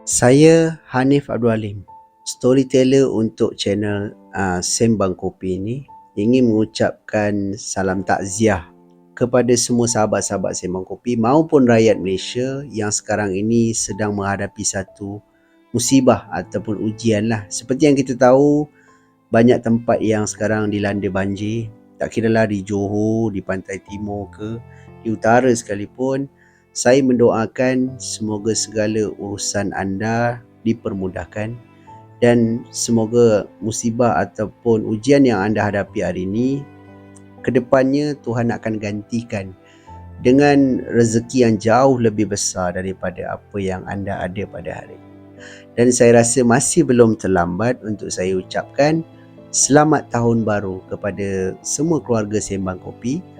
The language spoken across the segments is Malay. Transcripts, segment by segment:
Saya Hanif Abdul Halim, storyteller untuk channel Sembang Kopi ini ingin mengucapkan salam takziah kepada semua sahabat-sahabat Sembang Kopi maupun rakyat Malaysia yang sekarang ini sedang menghadapi satu musibah ataupun ujian lah. Seperti yang kita tahu, banyak tempat yang sekarang dilanda banjir, tak kiralah di Johor, di Pantai Timur ke, di utara sekalipun. Saya mendoakan semoga segala urusan anda dipermudahkan dan semoga musibah ataupun ujian yang anda hadapi hari ini, kedepannya Tuhan akan gantikan dengan rezeki yang jauh lebih besar daripada apa yang anda ada pada hari ini. Dan saya rasa masih belum terlambat untuk saya ucapkan selamat tahun baru kepada semua keluarga Sembang Kopi.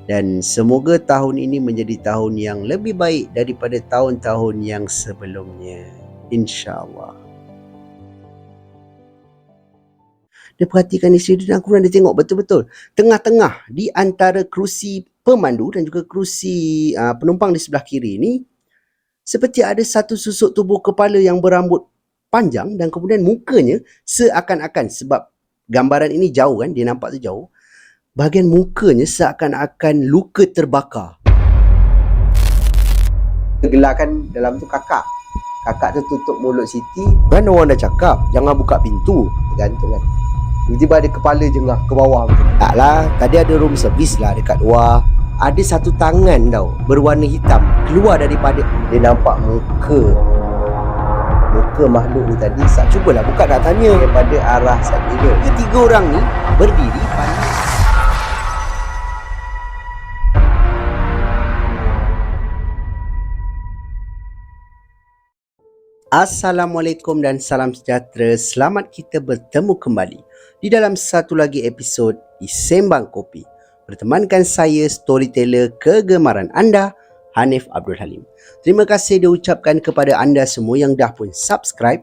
Dan semoga tahun ini menjadi tahun yang lebih baik daripada tahun-tahun yang sebelumnya. InsyaAllah. Dia perhatikan isteri dia dan kemudian dia tengok betul-betul. Tengah-tengah di antara kerusi pemandu dan juga kerusi penumpang di sebelah kiri ni, seperti ada satu susuk tubuh kepala yang berambut panjang dan kemudian mukanya seakan-akan, sebab gambaran ini jauh kan, dia nampak tu jauh, bahagian mukanya seakan-akan luka terbakar. Gelarkan dalam tu kakak. Kakak tu tutup mulut Siti. Kan orang dah cakap, jangan buka pintu. Tergantung kan. Tiba-tiba ada kepala jengah ke bawah macam. Taklah, tadi ada room service lah dekat luar. Ada satu tangan tau, berwarna hitam, keluar daripada. Dia nampak muka makhluk ni tadi. Cubalah buka, nak tanya daripada arah sana. Ketiga orang ni berdiri pada. Assalamualaikum dan salam sejahtera. Selamat kita bertemu kembali di dalam satu lagi episod di Sembang Kopi. Bertemankan saya, storyteller kegemaran anda, Hanif Abdul Halim. Terima kasih diucapkan kepada anda semua yang dah pun subscribe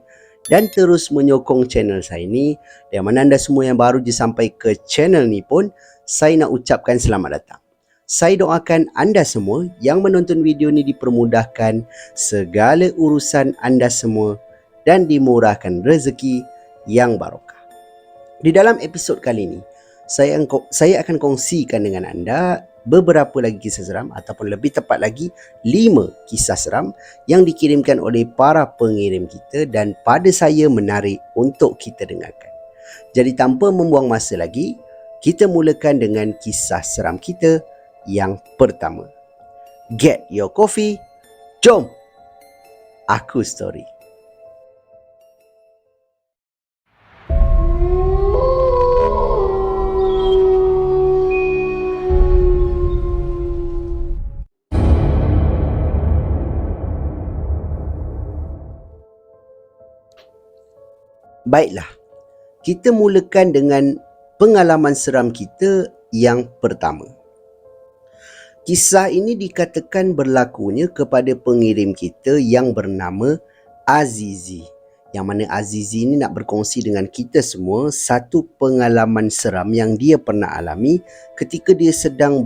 dan terus menyokong channel saya ni. Dan mana anda semua yang baru je sampai ke channel ni pun, saya nak ucapkan selamat datang. Saya doakan anda semua yang menonton video ni dipermudahkan segala urusan anda semua dan dimurahkan rezeki yang barokah. Di dalam episod kali ini, saya akan kongsikan dengan anda beberapa lagi kisah seram, ataupun lebih tepat lagi 5 kisah seram yang dikirimkan oleh para pengirim kita dan pada saya menarik untuk kita dengarkan. Jadi tanpa membuang masa lagi, kita mulakan dengan kisah seram kita yang pertama. Get your coffee. Jom aku story. Baiklah, kita mulakan dengan pengalaman seram kita yang pertama. Kisah ini dikatakan berlakunya kepada pengirim kita yang bernama Azizi. Yang mana Azizi ini nak berkongsi dengan kita semua satu pengalaman seram yang dia pernah alami ketika dia sedang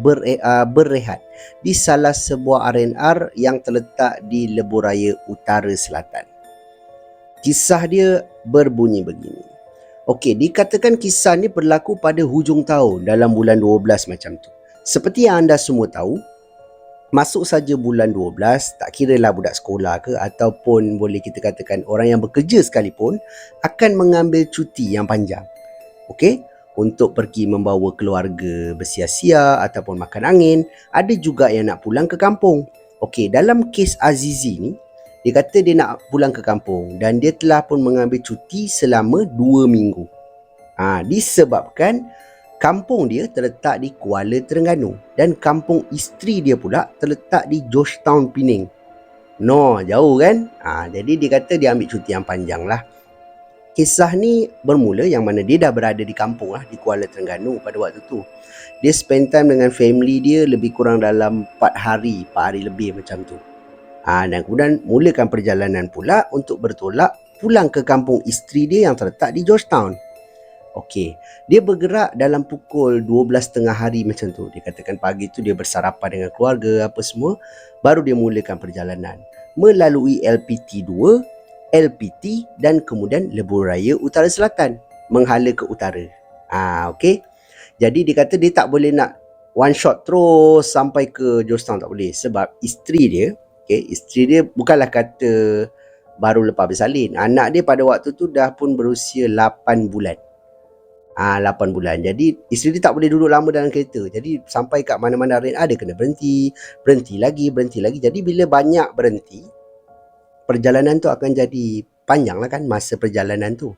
berehat di salah sebuah R&R yang terletak di Lebuhraya Utara Selatan. Kisah dia berbunyi begini. Okey, dikatakan kisah ni berlaku pada hujung tahun dalam bulan 12 macam tu. Seperti yang anda semua tahu, masuk saja bulan 12, tak kiralah budak sekolah ke ataupun boleh kita katakan orang yang bekerja sekalipun akan mengambil cuti yang panjang. Okey, untuk pergi membawa keluarga bersia-sia ataupun makan angin, ada juga yang nak pulang ke kampung. Okey, dalam kes Azizi ni, dia kata dia nak pulang ke kampung dan dia telah pun mengambil cuti selama 2 minggu. Disebabkan kampung dia terletak di Kuala Terengganu dan kampung isteri dia pula terletak di Georgetown, Pening. No, jauh kan? Jadi dia kata dia ambil cuti yang panjang lah. Kisah ni bermula yang mana dia dah berada di kampung lah, di Kuala Terengganu pada waktu tu. Dia spend time dengan family dia lebih kurang dalam 4 hari lebih macam tu. Dan kemudian mulakan perjalanan pula untuk bertolak pulang ke kampung isteri dia yang terletak di Georgetown. Okey, dia bergerak dalam pukul 12.30 hari macam tu. Dia katakan pagi tu dia bersarapan dengan keluarga apa semua, baru dia mulakan perjalanan melalui LPT 2 LPT dan kemudian Lebuh Raya Utara Selatan menghala ke utara. Okey. Jadi dia kata dia tak boleh nak one shot terus sampai ke Georgetown, tak boleh, sebab isteri dia bukanlah kata baru lepas bersalin. Anak dia pada waktu tu dah pun berusia 8 bulan. 8 bulan. Jadi isteri dia tak boleh duduk lama dalam kereta. Jadi sampai kat mana-mana RNR dia kena berhenti lagi. Jadi bila banyak berhenti, perjalanan tu akan jadi panjang lah kan, masa perjalanan tu.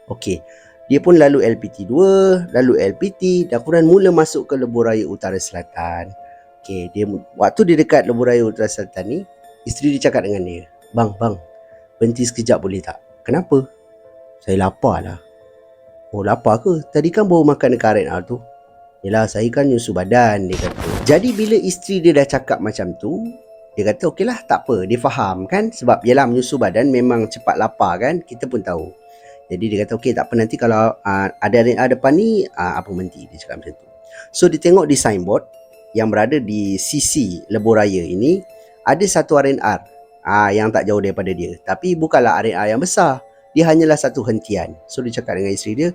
Okey. Dia pun lalu LPT 2, lalu LPT dan kemudian mula masuk ke Lebuh Raya Utara Selatan. Okey, waktu dia dekat Lebuh Raya Utara Selatan ni, isteri dia cakap dengan dia, "Bang, berhenti sekejap boleh tak?" "Kenapa?" "Saya lapar lah." "Oh, lapar ke? Tadi kan baru makan dekat RNR tu." "Yelah, saya kan nyusu badan," dia kata. Jadi bila isteri dia dah cakap macam tu, dia kata okeylah, tak apa. Dia faham kan, sebab yelah menyusu badan memang cepat lapar kan, kita pun tahu. Jadi dia kata okey, tak apa, nanti kalau ada depan ni, apa berhenti, dia cakap macam tu. So dia tengok di signboard yang berada di sisi Lebuh Raya ini, ada satu RNR yang tak jauh daripada dia. Tapi bukanlah RNR yang besar, dia hanyalah satu hentian. So dia cakap dengan isteri dia,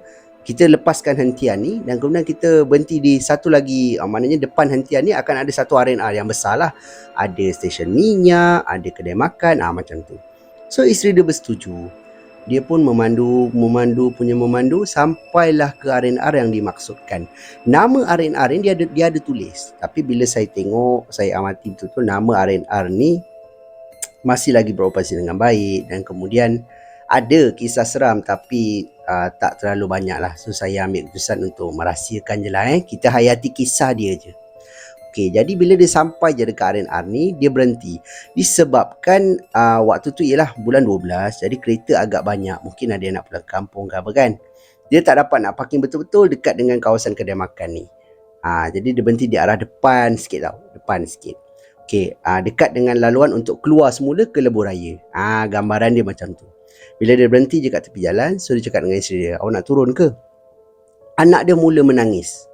kita lepaskan hentian ni dan kemudian kita berhenti di satu lagi, maknanya depan hentian ni akan ada satu RNR yang besar lah. Ada stesen minyak, ada kedai makan, macam tu. So isteri dia bersetuju. Dia pun memandu sampailah ke RNR yang dimaksudkan. Nama RNR ni dia ada tulis. Tapi bila saya tengok, saya amati betul-betul, nama RNR ni masih lagi beroperasi dengan baik dan kemudian ada kisah seram tapi tak terlalu banyak lah. So saya ambil keputusan untuk merahsiakan je lah. Kita hayati kisah dia je. Okey, jadi bila dia sampai je dekat RNR ni, dia berhenti. Disebabkan waktu tu ialah bulan 12, jadi kereta agak banyak. Mungkin ada yang nak pulang kampung ke apa kan. Dia tak dapat nak parking betul-betul dekat dengan kawasan kedai makan ni. Jadi dia berhenti di arah depan sikit tau. Depan sikit. Okey, dekat dengan laluan untuk keluar semula ke Lebuh Raya. Gambaran dia macam tu. Bila dia berhenti je kat tepi jalan, so dia cakap dengan isteri dia, "Awak nak turun ke?" Anak dia mula menangis.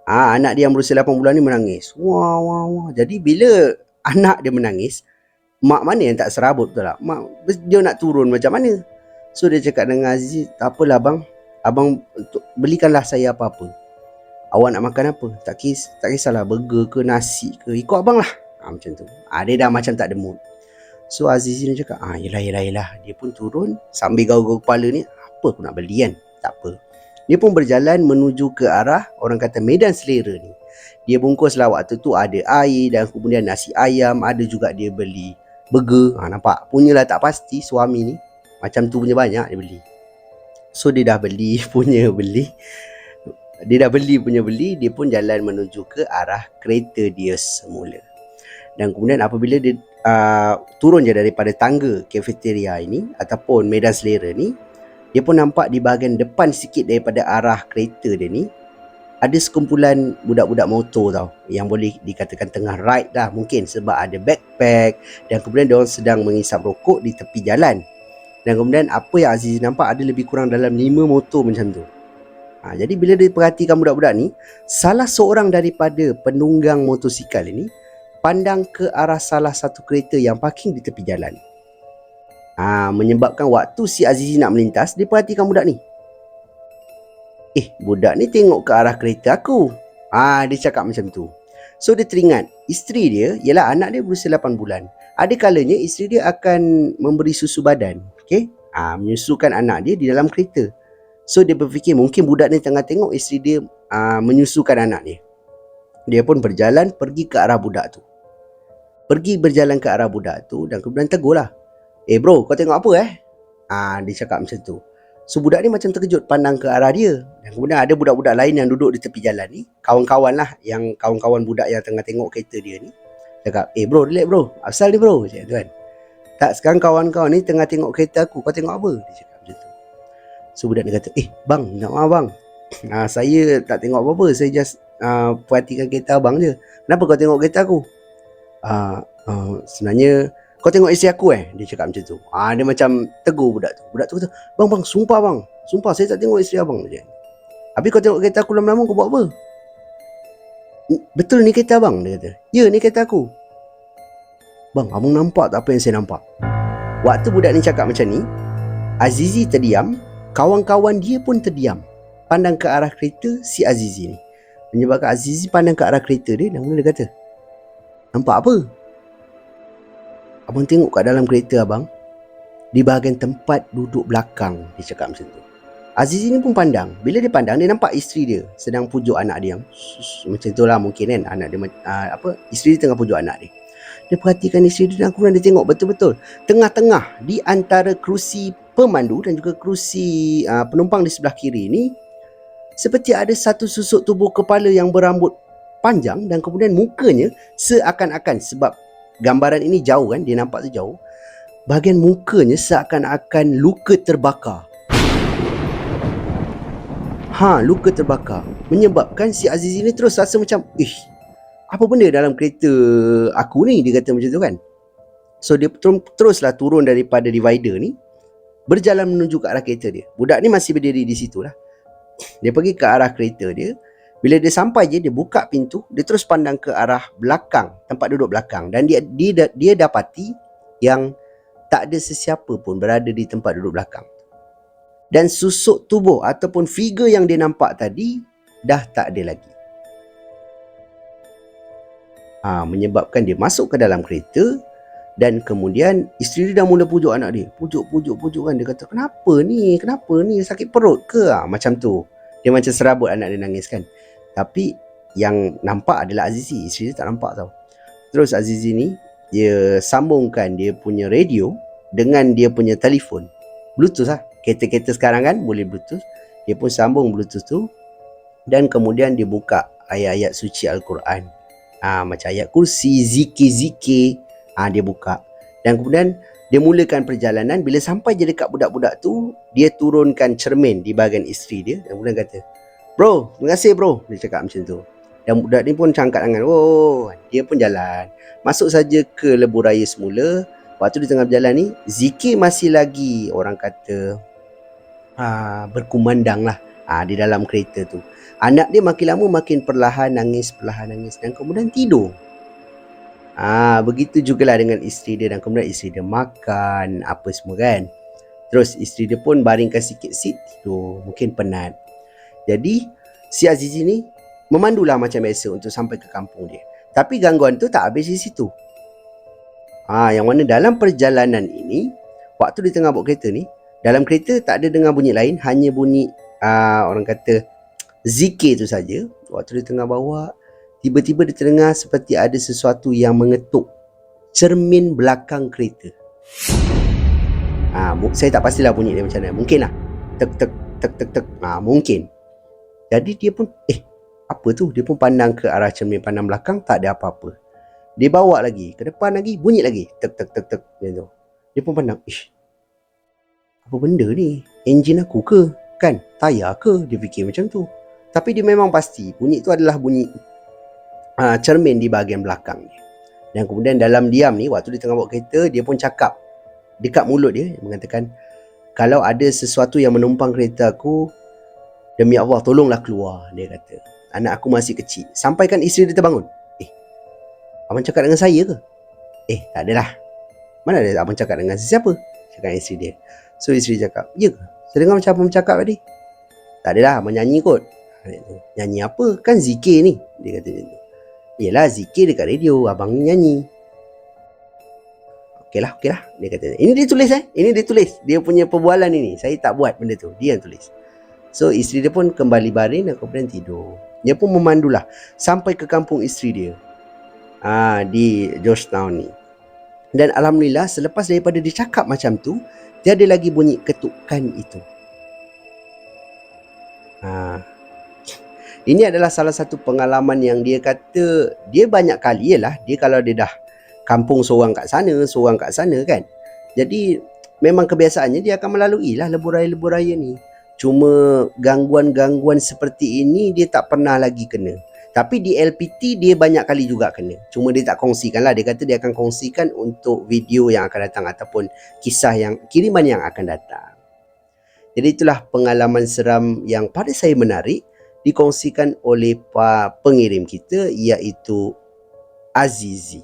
Anak dia yang berusia 8 bulan ni menangis. Wah. Jadi bila anak dia menangis, mak mana yang tak serabut, betul tak? Mak dia nak turun macam mana? So dia cakap dengan Aziz, "Tak apalah bang. Abang belikanlah saya apa-apa. Awak nak makan apa? Tak kisahlah, burger ke nasi ke, ikut abang lah." Macam tu. Dia dah macam tak ada mood. So Aziz ni cakap, yelah. Dia pun turun sambil gaul-gaul kepala ni, apa aku nak beli kan? Tak apa. Dia pun berjalan menuju ke arah orang kata Medan Selera ni. Dia bungkuslah waktu tu ada air dan kemudian nasi ayam, ada juga dia beli burger. Nampak? Punyalah tak pasti suami ni. Macam tu punya banyak dia beli. So dia dah beli punya beli. Dia pun jalan menuju ke arah kereta dia semula. Dan kemudian apabila dia turun je daripada tangga kafeteria ini ataupun Medan Selera ni, dia pun nampak di bahagian depan sikit daripada arah kereta dia ni ada sekumpulan budak-budak motor tau, yang boleh dikatakan tengah ride dah mungkin, sebab ada backpack dan kemudian diorang sedang mengisap rokok di tepi jalan. Dan kemudian apa yang Aziz nampak, ada lebih kurang dalam 5 motor macam tu. Jadi bila dia perhatikan budak-budak ni, salah seorang daripada penunggang motosikal ini pandang ke arah salah satu kereta yang parking di tepi jalan. Menyebabkan waktu si Azizi nak melintas, dia perhatikan budak ni. Budak ni tengok ke arah kereta aku. Dia cakap macam tu. So dia teringat, isteri dia ialah anak dia berusia 8 bulan. Ada kalanya isteri dia akan memberi susu badan. Okay? Menyusukan anak dia di dalam kereta. So dia berfikir mungkin budak ni tengah tengok isteri dia menyusukan anak dia. Dia pun berjalan pergi ke arah budak tu. Berjalan ke arah budak tu dan kemudian tegur lah. Bro, kau tengok apa dia cakap macam tu. So budak ni macam terkejut pandang ke arah dia. Dan kemudian ada budak-budak lain yang duduk di tepi jalan ni, kawan-kawan lah, yang kawan-kawan budak yang tengah tengok kereta dia ni, cakap, bro, relax bro, asal ni bro, macam tu kan. Tak, sekarang kawan-kawan ni tengah tengok kereta aku, kau tengok apa? Dia cakap macam tu. So budak ni kata, bang, minta maaf bang, saya tak tengok apa-apa, saya just perhatikan kereta abang je. Kenapa kau tengok kereta aku? Sebenarnya kau tengok isteri aku Dia cakap macam tu. Dia macam tegur budak tu. Budak tu kata, bang, sumpah saya tak tengok isteri abang je. Habis kau tengok kereta aku lama-lama, kau buat apa? Betul ni kereta abang? Dia kata, ya, ni kereta aku. Bang, abang nampak tak apa yang saya nampak? Waktu budak ni cakap macam ni, Azizi terdiam, kawan-kawan dia pun terdiam. Pandang ke arah kereta si Azizi ni. Menyebabkan Azizi pandang ke arah kereta dia dan kemudian dia kata, "Nampak apa?" "Abang tengok kat dalam kereta abang, di bahagian tempat duduk belakang," dia cakap macam tu. Azizi ni pun pandang. Bila dia pandang, dia nampak isteri dia sedang pujuk anak dia. Macam tu lah mungkin kan, anak dia isteri dia tengah pujuk anak dia. Dia perhatikan isteri dia dan kemudian dia tengok betul-betul tengah-tengah di antara kerusi pemandu dan juga kerusi penumpang di sebelah kiri ni, seperti ada satu susuk tubuh kepala yang berambut panjang dan kemudian mukanya seakan-akan, sebab gambaran ini jauh kan, dia nampak tu jauh, bahagian mukanya seakan-akan luka terbakar. Luka terbakar. Menyebabkan si Azizi ni terus rasa macam, apa benda dalam kereta aku ni? Dia kata macam tu kan. So dia teruslah turun daripada divider ni, berjalan menuju ke arah kereta dia. Budak ni masih berdiri di situ lah. Dia pergi ke arah kereta dia. Bila dia sampai je, dia buka pintu, dia terus pandang ke arah belakang, tempat duduk belakang, dan dia dapati yang tak ada sesiapa pun berada di tempat duduk belakang. Dan susuk tubuh ataupun figure yang dia nampak tadi dah tak ada lagi. Menyebabkan dia masuk ke dalam kereta dan kemudian isteri dia dah mula pujuk anak dia. Pujuk kan. Dia kata, kenapa ni? Sakit perut ke? Macam tu. Dia macam serabut anak dia nangis kan. Tapi yang nampak adalah Azizi. Isteri dia tak nampak tau. Terus Azizi ni, dia sambungkan dia punya radio dengan dia punya telefon. Bluetooth lah. Kereta-kereta sekarang kan boleh Bluetooth. Dia pun sambung Bluetooth tu. Dan kemudian dia buka ayat-ayat suci Al-Quran. Macam ayat kursi, zikir-zikir. Dia buka. Dan kemudian dia mulakan perjalanan. Bila sampai je dekat budak-budak tu, dia turunkan cermin di bahagian isteri dia. Dan kemudian kata, "Bro, terima kasih bro." Dia cakap macam tu. Dan budak ni pun cangkat tangan. Dia pun jalan. Masuk saja ke lebuh raya semula. Waktu di tengah berjalan ni, zikir masih lagi orang kata berkumandang lah di dalam kereta tu. Anak dia makin lama makin perlahan nangis dan kemudian tidur. Begitu jugalah dengan isteri dia, dan kemudian isteri dia makan apa semua kan. Terus isteri dia pun baringkan sikit seat, tidur, mungkin penat. Jadi si Azizi ni memandulah macam biasa untuk sampai ke kampung dia. Tapi gangguan tu tak habis di situ. Yang mana dalam perjalanan ini, waktu di tengah bawa kereta ni, dalam kereta tak ada dengar bunyi lain, hanya bunyi orang kata zikir tu saja. Waktu di tengah bawa, tiba-tiba dia terdengar seperti ada sesuatu yang mengetuk cermin belakang kereta. Saya tak pastilah bunyi dia macam mana. Mungkin lah tek tek tek tek tek. Mungkin. Jadi dia pun apa tu? Dia pun pandang ke arah cermin pandang belakang, tak ada apa-apa. Dia bawa lagi ke depan lagi, bunyi lagi tek tek tek tek macam tu. Dia pun pandang, apa benda ni? Enjin aku ke? Kan? Tayar ke? Dia fikir macam tu. Tapi dia memang pasti bunyi tu adalah bunyi cermin di bahagian belakang ni. Dan kemudian dalam diam ni, waktu dia tengah bawa kereta, dia pun cakap dekat mulut dia, mengatakan, "Kalau ada sesuatu yang menumpang kereta aku, demi Allah tolonglah keluar," dia kata. "Anak aku masih kecil." Sampaikan isteri dia terbangun. "Abang cakap dengan saya ke?" Tak adalah. "Mana ada abang cakap dengan sesiapa?" Cakap isteri dia. So isteri cakap, "Ya ke? Saya dengar macam abang cakap tadi." "Tak adalah, abang nyanyi kot." "Nyanyi apa? Kan zikir ni," dia kata macam tu. "Yelah, zikir dekat radio, abang ni nyanyi." Okeylah, dia kata. Ini dia tulis Ini dia tulis. Dia punya perbualan ini. Saya tak buat benda tu. Dia yang tulis. So isteri dia pun kembali baring dan kemudian tidur. Dia pun memandulah sampai ke kampung isteri dia. Di Georgetown ni. Dan alhamdulillah, selepas daripada dia cakap macam tu, tiada lagi bunyi ketukan itu. Ini adalah salah satu pengalaman yang dia kata dia banyak kali, dia kalau dia dah kampung seorang kat sana kan. Jadi memang kebiasaannya dia akan melalui lah lebuh raya ni. Cuma gangguan-gangguan seperti ini dia tak pernah lagi kena. Tapi di LPT dia banyak kali juga kena. Cuma dia tak kongsikan lah. Dia kata dia akan kongsikan untuk video yang akan datang ataupun kiriman yang akan datang. Jadi itulah pengalaman seram yang pada saya menarik, dikongsikan oleh pengirim kita, iaitu Azizi.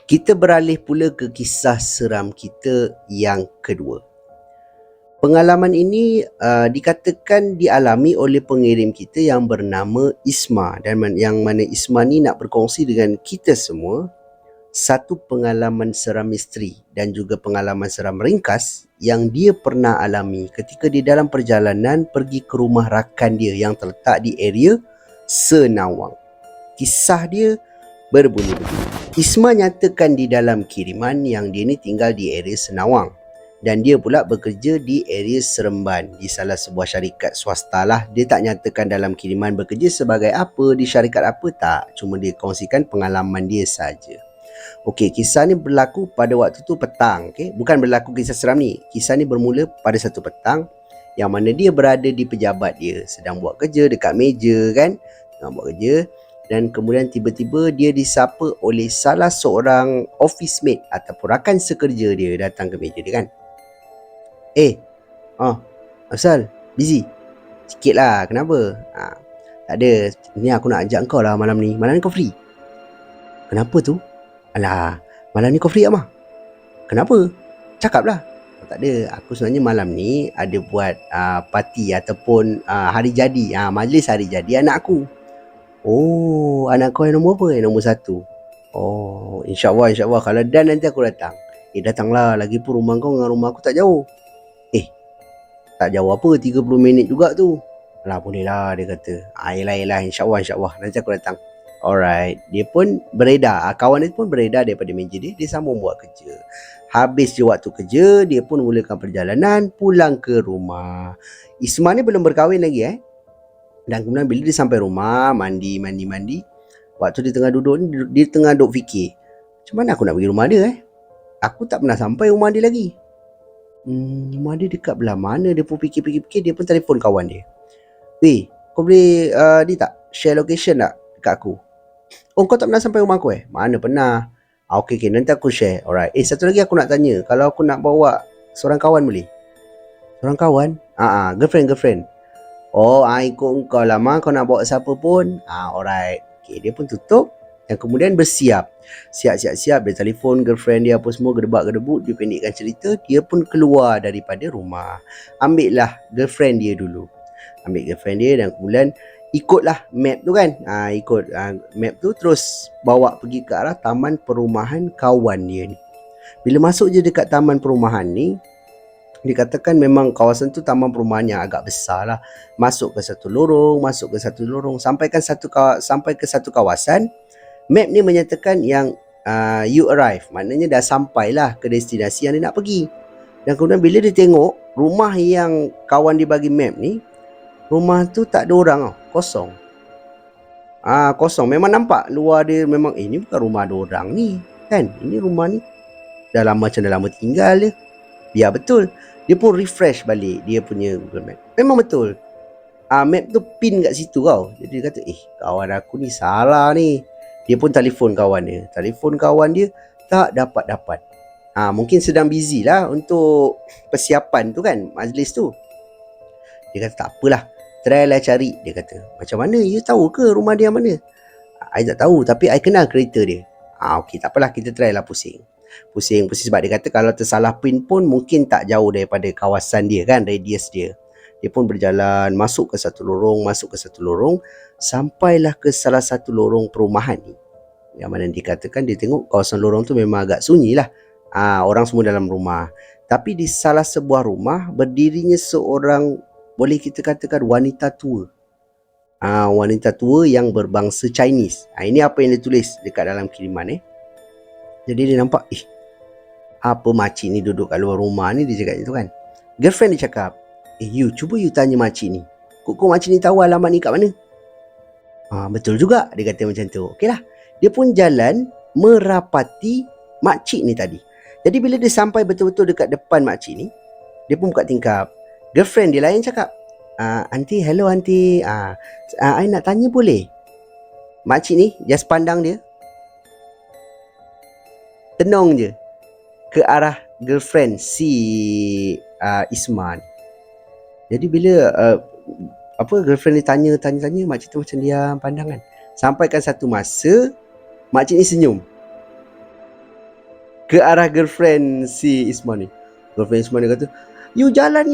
Kita beralih pula ke kisah seram kita yang kedua. Pengalaman ini dikatakan dialami oleh pengirim kita yang bernama Isma, dan yang mana Isma ni nak berkongsi dengan kita semua satu pengalaman seram misteri dan juga pengalaman seram ringkas yang dia pernah alami ketika di dalam perjalanan pergi ke rumah rakan dia yang terletak di area Senawang. Kisah dia berbunyi begini. Isma nyatakan di dalam kiriman yang dia ni tinggal di area Senawang dan dia pula bekerja di area Seremban di salah sebuah syarikat swasta lah. Dia tak nyatakan dalam kiriman bekerja sebagai apa, di syarikat apa, tak. Cuma dia kongsikan pengalaman dia saja. Okey, kisah ni berlaku pada waktu tu petang. Okay? Bukan berlaku kisah seram ni. Kisah ni bermula pada satu petang yang mana dia berada di pejabat dia, sedang buat kerja dekat meja kan, tengah buat kerja. Dan kemudian tiba-tiba dia disapa oleh salah seorang office mate ataupun rakan sekerja dia datang ke meja dia kan. Asal busy? Sikit lah, kenapa? Tak ada, ni aku nak ajak kau lah malam ni. Malam ni kau free? Kenapa tu? Alah, malam ni kau free Amah? Kenapa? Cakap lah. Tak ada, aku sebenarnya malam ni ada buat parti ataupun hari jadi, majlis hari jadi anak aku. Oh, anak kau yang nombor apa? Yang nombor 1. Oh, insyaAllah. Kalau dan nanti aku datang. Datanglah. Lagipun rumah kau dengan rumah aku tak jauh. Tak jauh apa, 30 minit juga tu. Alah, boleh lah, dia kata. Yelah, insyaAllah. Nanti aku datang. Alright. Dia pun beredar. Kawan dia pun beredar daripada meja dia. Dia sambung buat kerja. Habis je waktu kerja, dia pun mulakan perjalanan pulang ke rumah. Isma ni belum berkahwin lagi Dan kemudian bila dia sampai rumah, mandi. Waktu dia tengah duduk ni, dia tengah duk fikir, macam mana aku nak pergi rumah dia Aku tak pernah sampai rumah dia lagi. Rumah dia dekat belah mana? Dia pun fikir. Dia pun telefon kawan dia. Weh, kau boleh ni tak? Share location tak dekat aku? Oh, kau tak pernah sampai rumah aku Mana pernah. Okay, nanti aku share. Alright. Satu lagi aku nak tanya. Kalau aku nak bawa seorang kawan boleh? Seorang kawan? Girlfriend. Oh, ikut kau lah kau nak bawa siapa pun. Alright. Okay, dia pun tutup dan kemudian bersiap. Siap. Dia telefon girlfriend dia apa semua, gedebak-gedebuk. Dia pendekkan cerita. Dia pun keluar daripada rumah. Ambil girlfriend dia dan kemudian ikutlah map tu kan. Ikut map tu terus bawa pergi ke arah taman perumahan kawan dia ni. Bila masuk je dekat taman perumahan ni, dikatakan memang kawasan tu taman perumahan yang agak besar lah. Masuk ke satu lorong, sampai ke satu kawasan. Map ni menyatakan yang you arrive, maknanya dah sampailah ke destinasi yang dia nak pergi. Dan kemudian bila dia tengok rumah yang kawan dia bagi map ni, rumah tu tak ada orang kosong. Kosong. Memang nampak luar dia memang ini bukan rumah ada orang ni kan. Ini rumah ni dah lama tinggal dia. Ya betul. Dia pun refresh balik dia punya Google Map. Memang betul. Map tu pin kat situ Jadi dia kata, kawan aku ni salah ni. Dia pun telefon kawan dia. Tak dapat. Mungkin sedang busy lah untuk persiapan tu kan, majlis tu. Dia kata, tak apalah, try lah cari. Dia kata, macam mana? You tahu ke rumah dia mana? I tak tahu, tapi I kenal kereta dia. Okey, tak apalah, kita try lah pusing sebab dia kata kalau tersalah pin pun mungkin tak jauh daripada kawasan dia kan, radius dia. Dia pun berjalan masuk ke satu lorong, sampailah ke salah satu lorong perumahan ni. Yang mana dikatakan dia tengok kawasan lorong tu memang agak sunyi lah. Orang semua dalam rumah. Tapi di salah sebuah rumah berdirinya seorang, boleh kita katakan wanita tua. Wanita tua yang berbangsa Chinese. Ini apa yang dia tulis dekat dalam kiriman Jadi dia nampak, apa makcik ni duduk kat luar rumah ni, dia cakap itu kan. Girlfriend dia cakap, cuba you tanya makcik ni. Kok makcik ni tahu alamat ni kat mana? Betul juga, dia kata macam tu. Okeylah. Dia pun jalan merapati makcik ni tadi. Jadi bila dia sampai betul-betul dekat depan makcik ni, dia pun buka tingkap. Girlfriend dia lah yang cakap, Aunty, hello aunty. I nak tanya boleh? Makcik ni just pandang dia, tenung je ke arah girlfriend si Isma ni. Jadi bila girlfriend ni tanya, makcik tu macam diam pandang kan. Sampaikan satu masa makcik ni senyum. ke arah girlfriend si Isman ni. Girlfriend Isman ni kata, you jalan.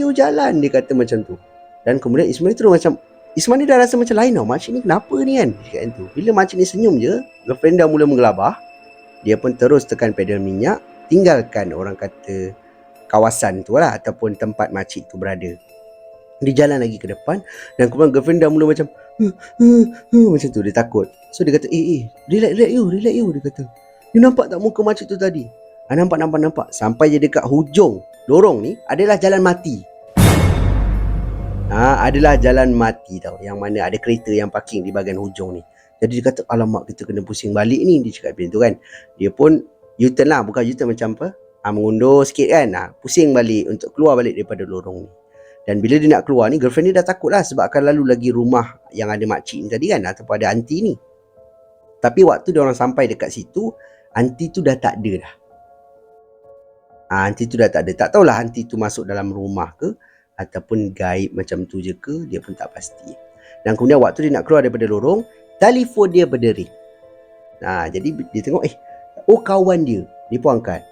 Dia kata macam tu. Dan kemudian Isman ni terus macam, Isman ni dah rasa macam lain tau. Makcik ni kenapa ni kan? Dia kata tu. Bila makcik ni senyum je, girlfriend dah mula menggelabah. Dia pun terus tekan pedal minyak, tinggalkan orang kata kawasan tu lah, ataupun tempat makcik tu berada. Dia jalan lagi ke depan, dan kemudian girlfriend dah mula macam macam tu, dia takut. So dia kata, relax you, dia kata. You nampak tak muka makcik tu tadi? Nampak. Sampai je dekat hujung lorong ni adalah jalan mati. Adalah jalan mati tau, yang mana ada kereta yang parking di bahagian hujung ni. Jadi dia kata, alamak, kita kena pusing balik ni. Dia cakap macam tu kan. Dia pun U-turn lah, bukan U-turn macam apa, mengundur sikit kan, pusing balik untuk keluar balik daripada lorong ni. Dan bila dia nak keluar ni, girlfriend dia dah takut lah, sebab akan lalu lagi rumah yang ada makcik ni tadi kan, ataupun ada aunty ni. Tapi waktu dia orang sampai dekat situ, aunty tu dah tak ada dah. Aunty tu dah tak ada. Tak tahulah aunty tu masuk dalam rumah ke, ataupun gaib macam tu je ke, dia pun tak pasti. Dan kemudian waktu dia nak keluar daripada lorong, telefon dia berdering. Jadi dia tengok, kawan dia. Dia pun angkat.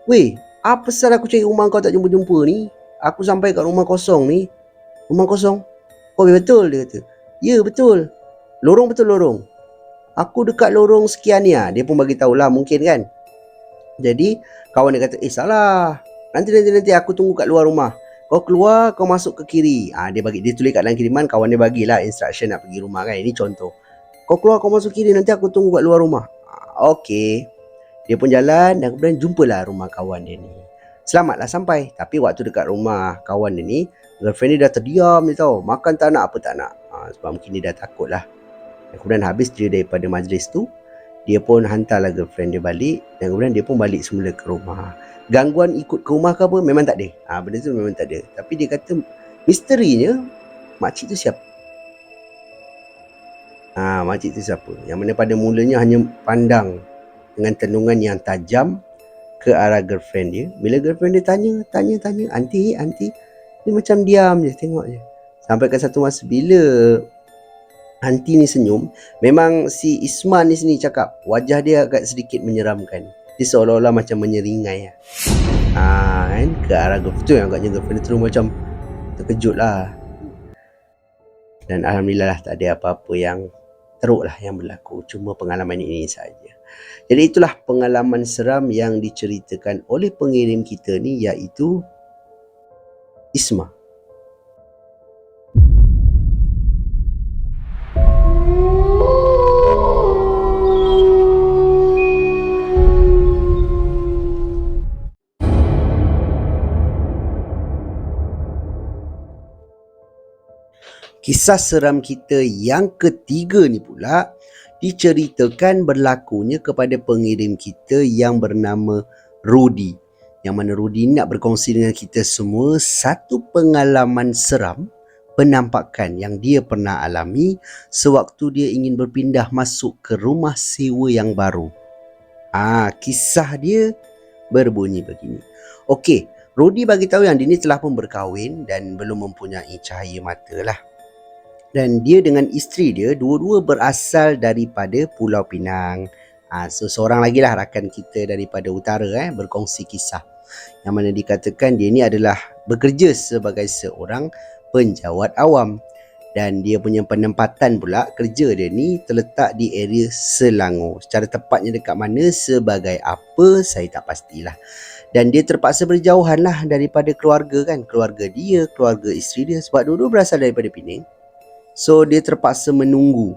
Weh, apa pasal aku cari rumah kau tak jumpa-jumpa ni? Aku sampai kat rumah kosong ni. Rumah kosong? Oh betul, dia kata. Ya betul. Lorong betul lorong. Aku dekat lorong sekian ni. Dia pun bagi tahulah mungkin kan. Jadi kawan dia kata, salah. Nanti aku tunggu kat luar rumah. Kau keluar, kau masuk ke kiri. Dia tulis kat dalam kiriman, kawan dia bagilah instruction nak pergi rumah kan. Ini contoh. Kau keluar, kau masuk kiri, nanti aku tunggu kat luar rumah. Okey. Dia pun jalan dan kemudian jumpalah rumah kawan dia ni. Selamatlah sampai. Tapi waktu dekat rumah kawan dia ni, girlfriend dia dah terdiam dia tahu. Makan tak nak, apa tak nak. Sebab mungkin dia dah takut lah. Dan kemudian habis dia daripada majlis tu, dia pun hantarlah girlfriend dia balik. Dan kemudian dia pun balik semula ke rumah. Gangguan ikut ke rumah ke apa, memang tak ada. Benda tu memang tak ada. Tapi dia kata, misterinya, makcik tu siapa? Makcik tu siapa? Yang mana pada mulanya hanya pandang dengan tenungan yang tajam ke arah girlfriend dia. Bila girlfriend dia tanya, Aunty, dia macam diam je, tengok je. Sampai ke satu masa bila aunty ni senyum, memang si Isman ni sini cakap, wajah dia agak sedikit menyeramkan. Dia seolah-olah macam menyeringai kan, ke arah girlfriend tu, yang agaknya girlfriend dia terus macam terkejut lah. Dan alhamdulillah lah, tak ada apa-apa yang teruk lah yang berlaku. Cuma pengalaman ini saja. Jadi itulah pengalaman seram yang diceritakan oleh pengirim kita ni, iaitu Isma. Kisah seram kita yang ketiga ni pula diceritakan berlakunya kepada pengirim kita yang bernama Rudy. Yang mana Rudy ni nak berkongsi dengan kita semua satu pengalaman seram penampakan yang dia pernah alami sewaktu dia ingin berpindah masuk ke rumah sewa yang baru. Kisah dia berbunyi begini. Okey, Rudy bagi tahu yang dia ni telah pun berkahwin dan belum mempunyai cahaya mata lah. Dan dia dengan isteri dia dua-dua berasal daripada Pulau Pinang. So seorang lagi lah rakan kita daripada utara berkongsi kisah. Yang mana dikatakan dia ni adalah bekerja sebagai seorang penjawat awam. Dan dia punya penempatan pula, kerja dia ni terletak di area Selangor. Secara tepatnya dekat mana, sebagai apa, saya tak pastilah. Dan dia terpaksa berjauhan lah daripada keluarga kan. Keluarga dia, keluarga isteri dia. Sebab dua-dua berasal daripada Penang. So dia terpaksa menunggu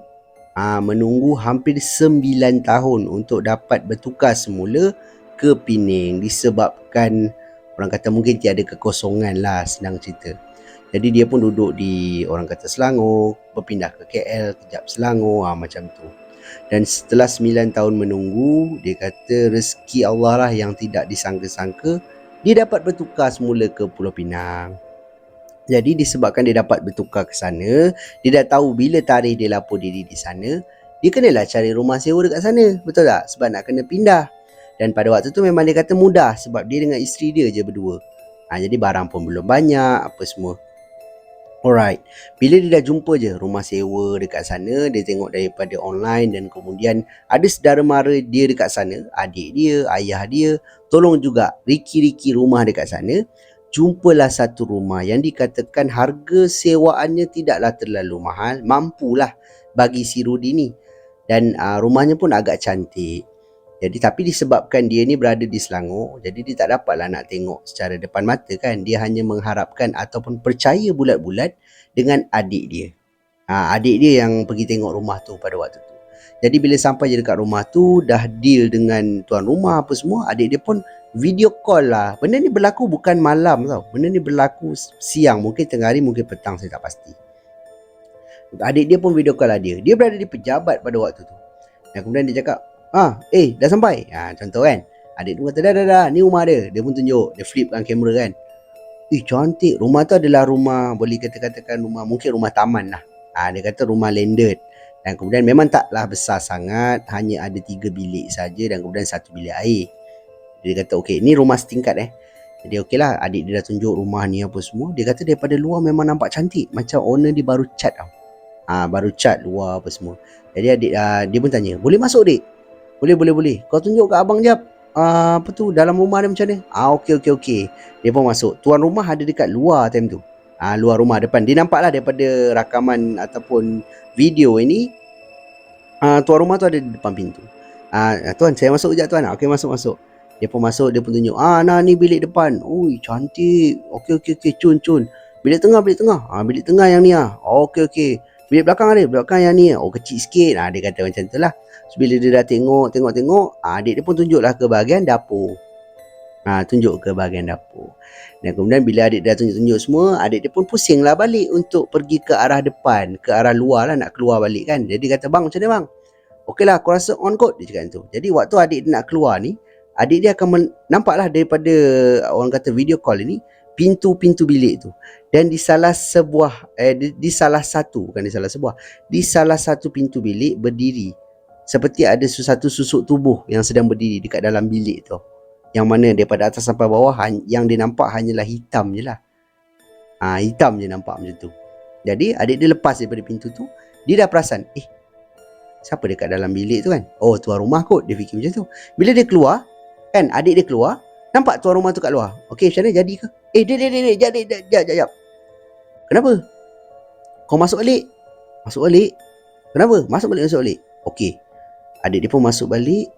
hampir 9 tahun untuk dapat bertukar semula ke Penang, disebabkan orang kata mungkin tiada kekosongan lah, senang cerita. Jadi dia pun duduk di orang kata Selangor, berpindah ke KL, kejap Selangor, macam tu. Dan setelah 9 tahun menunggu, dia kata rezeki Allah lah yang tidak disangka-sangka, dia dapat bertukar semula ke Pulau Pinang. Jadi disebabkan dia dapat bertukar ke sana, dia dah tahu bila tarikh dia lapor diri di sana, dia kenalah cari rumah sewa dekat sana. Betul tak? Sebab nak kena pindah. Dan pada waktu tu memang dia kata mudah sebab dia dengan isteri dia je berdua. Jadi barang pun belum banyak, apa semua. Alright, bila dia dah jumpa je rumah sewa dekat sana, dia tengok daripada online dan kemudian ada saudara mara dia dekat sana, adik dia, ayah dia, tolong juga riki-riki rumah dekat sana. Jumpalah satu rumah yang dikatakan harga sewaannya tidaklah terlalu mahal, mampulah bagi si Rudi ni. Dan rumahnya pun agak cantik. Jadi tapi disebabkan dia ni berada di Selangor, jadi dia tak dapatlah nak tengok secara depan mata kan. Dia hanya mengharapkan ataupun percaya bulat-bulat dengan adik dia. Adik dia yang pergi tengok rumah tu pada waktu tu. Jadi bila sampai je dekat rumah tu, dah deal dengan tuan rumah apa semua, adik dia pun video call lah. Benda ni berlaku bukan malam tau. Benda ni berlaku siang, mungkin tengah hari, mungkin petang, saya tak pasti. Adik dia pun video call lah dia. Dia berada di pejabat pada waktu tu. Dan kemudian dia cakap, dah sampai. Contoh kan. Adik tu kata, dah, ni rumah dia. Dia pun tunjuk, dia flipkan kamera kan. Cantik. Rumah tu adalah rumah, boleh katakan rumah, mungkin rumah taman lah. Dia kata rumah landed. Dan kemudian memang taklah besar sangat, hanya ada 3 bilik saja dan kemudian 1 bilik air. Dia kata, okey, ni rumah setingkat Jadi okey lah, adik dia dah tunjuk rumah ni apa semua. Dia kata daripada luar memang nampak cantik. Macam owner dia baru cat tau. Baru cat luar apa semua. Jadi adik dia pun tanya, boleh masuk dik? Boleh. Kau tunjuk kat abang jap. Apa tu dalam rumah dia macam mana? Okey. Dia pun masuk. Tuan rumah ada dekat luar time tu. Luar rumah depan. Dia nampak lah daripada rakaman ataupun video ini. Tuan rumah tu ada di depan pintu. Tuan, saya masuk kejap tuan. Okey, masuk. Dia pun masuk, dia pun tunjuk. Nah ni bilik depan. Ui, cantik. Okey. Cun. Bilik tengah. Bilik tengah yang ni Okey. Bilik belakang yang ni. Kecil sikit. Dia kata macam tu lah. So, bila dia dah tengok, adik dia pun tunjuklah ke bahagian dapur. Tunjuk ke bahagian dapur. Dan kemudian bila adik dah tunjuk semua, adik dia pun pusinglah balik untuk pergi ke arah depan, ke arah luar lah, nak keluar balik kan. Jadi dia kata, bang macam mana bang? Okeylah, aku rasa on kot, dia cakap tu. Jadi waktu adik dia nak keluar ni, adik dia akan nampaklah daripada orang kata video call ini, pintu-pintu bilik tu. Dan di salah satu pintu bilik berdiri seperti ada satu susuk tubuh yang sedang berdiri dekat dalam bilik tu. Yang mana daripada atas sampai bawah yang dia nampak hanyalah hitam je lah. Hitam je nampak macam tu. Jadi adik dia lepas daripada pintu tu, dia dah perasan, siapa dekat dalam bilik tu kan? Tuan rumah kot, dia fikir macam tu. Bila dia keluar, kan adik dia keluar, nampak tuan rumah tu kat luar. Okey, macam mana, jadi ke? Dek, jap. Kenapa? Kau masuk balik? Kenapa? Masuk balik. Okey. Adik dia pun masuk balik,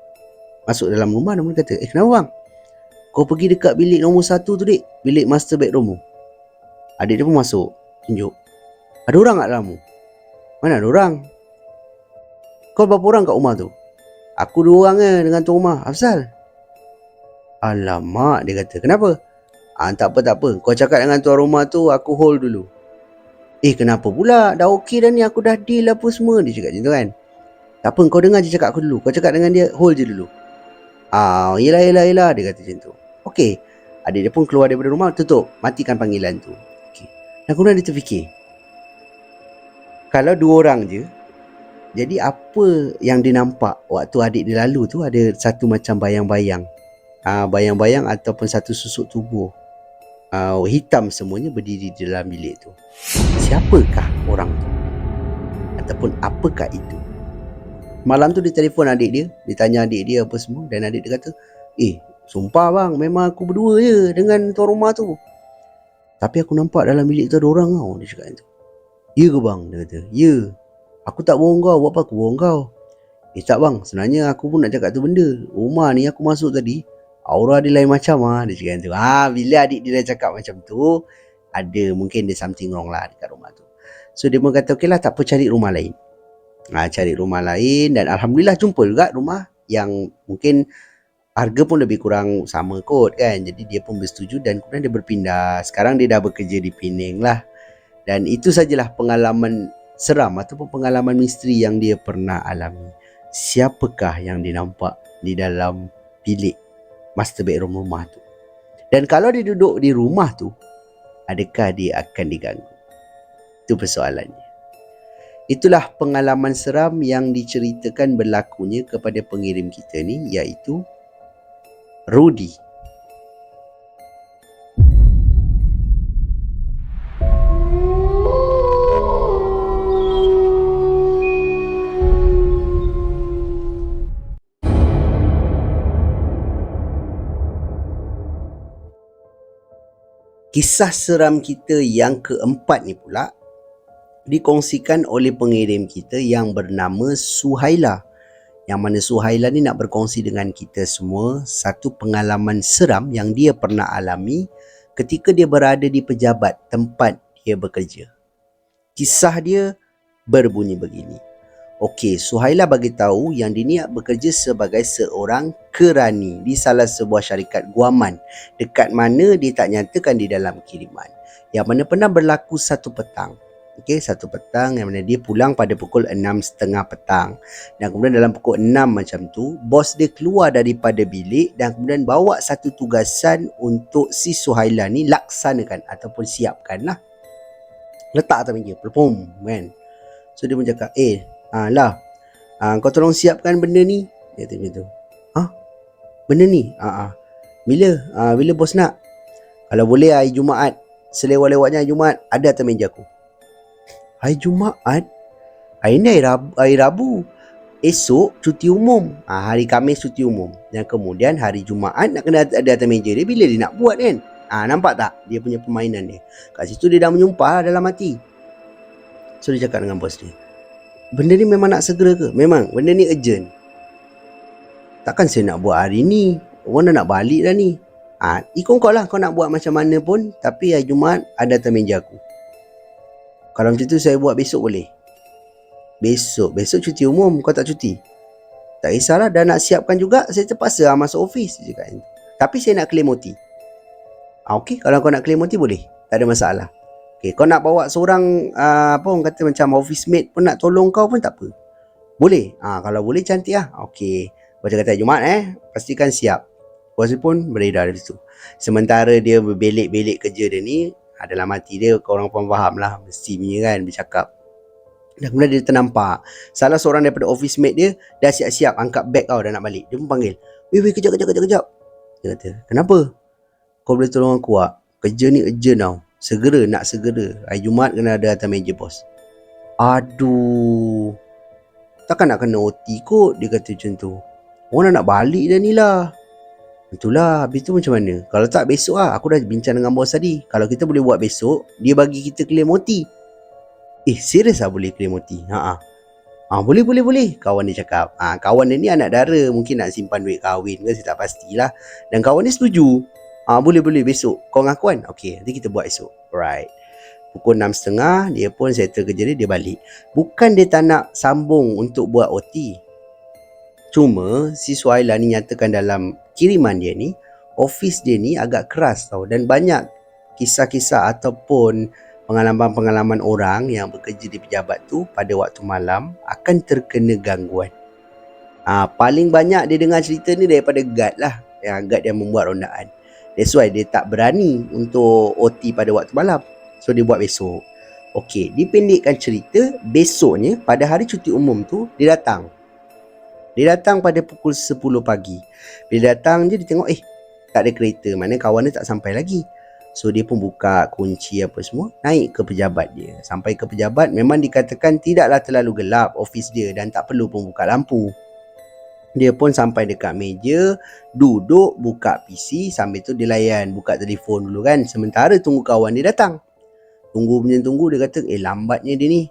masuk dalam rumah dan kata, kenapa bang? Kau pergi dekat bilik nombor 1 tu dek, bilik master bedroom tu. Adik dia pun masuk, tunjuk. Ada orang kat dalam tu? Mana ada orang? Kau berapa orang kat rumah tu? Aku 2 orang dengan tuan rumah. Afzal. Alamak, dia kata. Kenapa? Tak apa. Kau cakap dengan tuan rumah tu, aku hold dulu. Kenapa pula? Dah okey dah ni, aku dah deal apa semua. Dia cakap macam tu kan. Tak apa, kau dengar je cakap aku dulu. Kau cakap dengan dia, hold je dulu. Yelah, dia kata macam tu. Okey. Adik dia pun keluar daripada rumah, tutup, matikan panggilan tu. Okay. Dan kemudian dia terfikir, kalau 2 orang je, jadi apa yang dia nampak waktu adik dia lalu tu, ada satu macam bayang-bayang. Bayang-bayang ataupun satu susuk tubuh hitam semuanya berdiri di dalam bilik tu. Siapakah orang tu? Ataupun apakah itu? Malam tu dia telefon adik dia, dia tanya adik dia apa semua, dan adik dia kata, sumpah bang, memang aku berdua je dengan tuan rumah tu. Tapi aku nampak dalam bilik tu ada orang tau, dia cakap tu. Ya ke bang? Dia kata, ya. Aku tak bohong kau, buat apa aku bohong kau? Tak bang, sebenarnya aku pun nak cakap tu benda. Rumah ni aku masuk tadi, aura dia lain macam dia cakap tu. Bila adik dia dah cakap macam tu, ada mungkin dia something wrong lah dekat rumah tu. So dia pun kata, okey lah, tak apa, cari rumah lain. Cari rumah lain, dan alhamdulillah jumpa juga rumah yang mungkin harga pun lebih kurang sama kot kan. Jadi dia pun bersetuju dan kemudian dia berpindah. Sekarang dia dah bekerja di Penang lah. Dan itu sajalah pengalaman seram ataupun pengalaman misteri yang dia pernah alami. Siapakah yang dia nampak di dalam bilik master bedroom rumah tu? Dan kalau dia duduk di rumah tu, adakah dia akan diganggu? Itu persoalannya. Itulah pengalaman seram yang diceritakan berlakunya kepada pengirim kita ni, iaitu Rudi. Kisah seram kita yang keempat ni pula dikongsikan oleh pengirim kita yang bernama Suhaila. Yang mana Suhaila ni nak berkongsi dengan kita semua satu pengalaman seram yang dia pernah alami ketika dia berada di pejabat tempat dia bekerja. Kisah dia berbunyi begini. Okey, Suhaila bagi tahu yang dia ni bekerja sebagai seorang kerani di salah sebuah syarikat guaman dekat mana dia tak nyatakan di dalam kiriman. Yang mana pernah berlaku satu petang. Okey, satu petang yang mana dia pulang pada pukul 6.30 petang. Dan kemudian dalam pukul 6 macam tu, bos dia keluar daripada bilik dan kemudian bawa satu tugasan untuk si Suhaila ni laksanakan ataupun siapkan lah. Letak atas meja, pelupum kan. So dia pun cakap, kau tolong siapkan benda ni. Dia kata macam tu. Benda ni? Bila bos nak? Kalau boleh hari Jumaat. Selewat-lewatnya hari Jumaat ada atas meja aku. Hari Jumaat? Hari ni hari Rabu. Esok cuti umum. Hari Khamis cuti umum. Dan kemudian hari Jumaat nak kena ada atas meja dia bila dia nak buat kan. Nampak tak dia punya permainan dia? Kat situ dia dah menyumpah dalam hati. So dia cakap dengan bos dia, benda ni memang nak segera ke? Memang, benda ni urgent. Takkan saya nak buat hari ni. Orang dah nak balik dah ni. Ikut kau lah, kau nak buat macam mana pun. Tapi hari Jumaat ada atas meja aku. Kalau macam tu saya buat besok boleh? Besok cuti umum, kau tak cuti? Tak kisahlah, dah nak siapkan juga. Saya terpaksa masuk office. Tapi saya nak claim OT. Okey, kalau kau nak claim OT boleh. Tak ada masalah. Okay, kau nak bawa seorang orang kata macam office mate pun nak tolong kau pun tak apa. Boleh? Kalau boleh cantik lah. Okey. Baca kata Jumaat pastikan siap. Bos pun beredar dari situ. Sementara dia berbelek-belek kerja dia ni, dalam hati dia korang pun faham lah. Mesti punya kan bercakap. Dan kemudian dia ternampak salah seorang daripada office mate dia dah siap-siap angkat beg kau dah nak balik. Dia pun panggil, Weh, kejap. Dia kata, kenapa? Kau boleh tolong aku tak? Kerja ni urgent tau. Nak segera. Hari Jumaat kena ada atas meja bos. Aduh. Takkan nak kena OT kot, dia kata macam tu. Orang nak balik dah ni lah. Itulah, habis tu macam mana? Kalau tak besok lah, aku dah bincang dengan bos tadi. Kalau kita boleh buat besok, dia bagi kita claim OT. Serius lah boleh claim OT? Boleh. Kawan dia cakap. Kawan dia ni anak dara, mungkin nak simpan duit kahwin ke, saya tak pastilah. Dan kawan dia setuju. Boleh besok. Kau ngaku kan? Okey, nanti kita buat esok. Alright. Pukul 6.30 dia pun settle kerja dia balik. Bukan dia tak nak sambung untuk buat OT. Cuma si Suhaila ni nyatakan dalam kiriman dia ni, office dia ni agak keras tau. Dan banyak kisah-kisah ataupun pengalaman-pengalaman orang yang bekerja di pejabat tu pada waktu malam akan terkena gangguan. Paling banyak dia dengar cerita ni daripada guard lah. Guard yang membuat rondaan. That's why dia tak berani untuk OT pada waktu malam. So dia buat besok. Okey, dipendekkan cerita, besoknya pada hari cuti umum tu dia datang. Dia datang pada pukul 10 pagi. Bila datang je dia tengok tak ada kereta, mana kawan dia tak sampai lagi. So dia pun buka kunci apa semua, naik ke pejabat dia. Sampai ke pejabat memang dikatakan tidaklah terlalu gelap office dia dan tak perlu pun buka lampu. Dia pun sampai dekat meja, duduk, buka PC, sambil tu dia layan, buka telefon dulu kan. Sementara tunggu kawan dia datang. Tunggu, dia kata, lambatnya dia ni.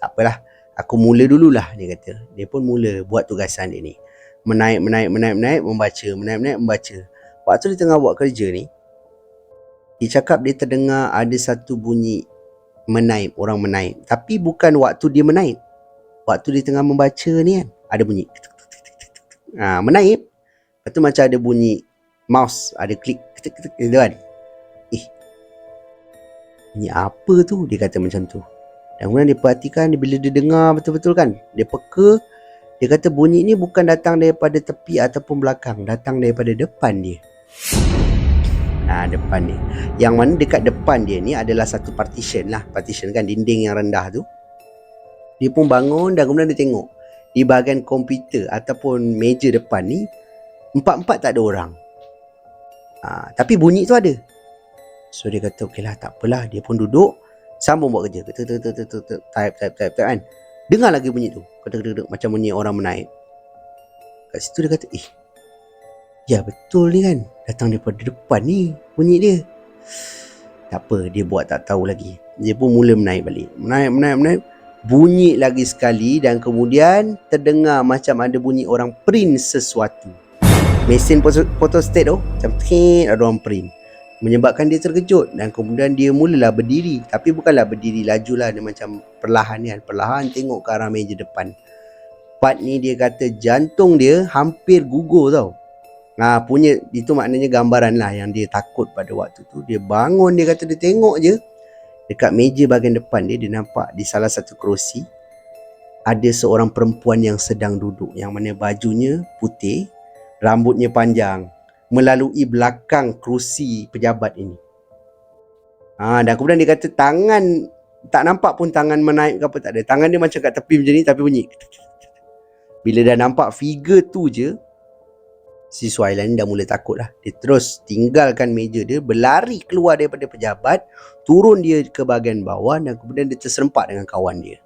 Tak apalah, aku mula dululah, dia kata. Dia pun mula buat tugasan dia ni. Menaik, membaca. Waktu dia tengah buat kerja ni, dia cakap dia terdengar ada satu bunyi menaip, orang menaip. Tapi bukan waktu dia menaip. Waktu dia tengah membaca ni kan, ada bunyi menaip. Lepas tu macam ada bunyi mouse, ada klik gitu kan. Bunyi apa tu? Dia kata macam tu. Dan kemudian dia perhatikan, bila dia dengar betul-betul kan, dia peka. Dia kata bunyi ni bukan datang daripada tepi ataupun belakang, datang daripada depan dia. Depan dia. Yang mana dekat depan dia ni adalah satu partition lah. Partition kan, dinding yang rendah tu. Dia pun bangun dan kemudian dia tengok di bahagian komputer ataupun meja depan ni, empat-empat tak ada orang. Tapi bunyi tu ada. So dia kata okeylah, tak apalah. Dia pun duduk, sambung buat kerja. Type kan. Dengar lagi bunyi tu. Macam bunyi orang menaip. Kat situ dia kata, ya betul ni kan, datang daripada depan ni bunyi dia. Tak apa, dia buat tak tahu lagi. Dia pun mula menaik balik. Menaik. Bunyi lagi sekali dan kemudian terdengar macam ada bunyi orang print sesuatu. Mesin photostat tu macam ada orang print. Menyebabkan dia terkejut dan kemudian dia mulalah berdiri. Tapi bukanlah berdiri laju lah, dia macam perlahan kan. Perlahan tengok ke arah meja depan. Part ni dia kata jantung dia hampir gugur tau. Punya itu maknanya gambaran lah yang dia takut pada waktu tu. Dia bangun, dia kata dia tengok je dekat meja bahagian depan dia nampak di salah satu kerusi ada seorang perempuan yang sedang duduk, yang mana bajunya putih, rambutnya panjang, melalui belakang kerusi pejabat ini. Dan kemudian dia kata tangan, tak nampak pun tangan menaik ke apa, tak ada. Tangan dia macam kat tepi macam ni tapi bunyi. Bila dah nampak figure tu je, si Suhailan ni dah mula takut lah. Dia terus tinggalkan meja dia, berlari keluar daripada pejabat, turun dia ke bahagian bawah dan kemudian dia terserempak dengan kawan dia.